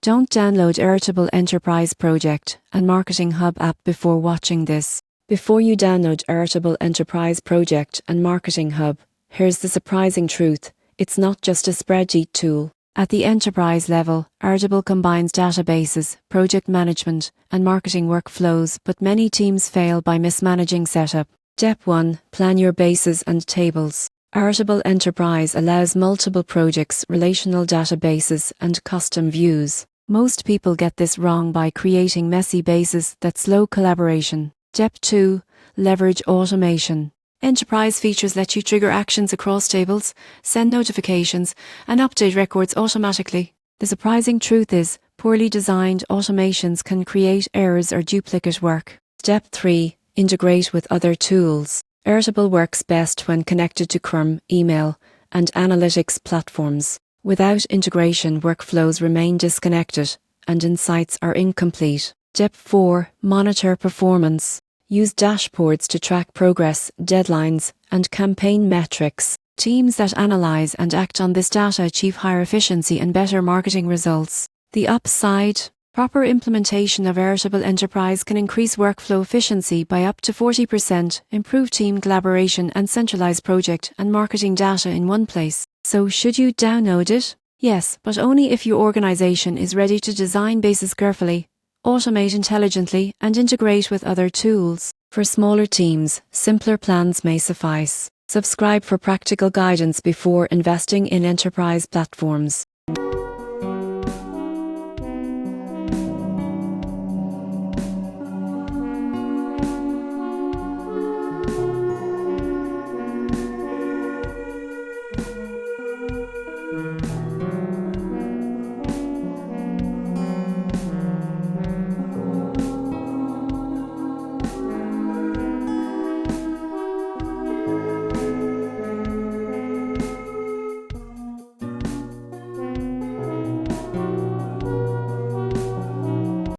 Don't download Airtable Enterprise Project and Marketing Hub app before watching this. Before you download Airtable Enterprise Project and Marketing Hub, here's the surprising truth. It's not just a spreadsheet tool. At the enterprise level, Airtable combines databases, project management, and marketing workflows, but many teams fail by mismanaging setup. Step 1. Plan your bases and tables. Airtable Enterprise allows multiple projects, relational databases, and custom views. Most people get this wrong by creating messy bases that slow collaboration. Step 2. Leverage automation. Enterprise features let you trigger actions across tables, send notifications, and update records automatically. The surprising truth is, poorly designed automations can create errors or duplicate work. Step 3. Integrate with other tools. Airtable works best when connected to CRM, email, and analytics platforms. Without integration, workflows remain disconnected, and insights are incomplete. Step 4. Monitor performance. Use dashboards to track progress, deadlines, and campaign metrics. Teams that analyze and act on this data achieve higher efficiency and better marketing results. The upside: proper implementation of Airtable Enterprise can increase workflow efficiency by up to 40%, improve team collaboration, and centralize project and marketing data in one place. So should you download it? Yes, but only if your organization is ready to design bases carefully, automate intelligently, and integrate with other tools. For smaller teams, simpler plans may suffice. Subscribe for practical guidance before investing in enterprise platforms.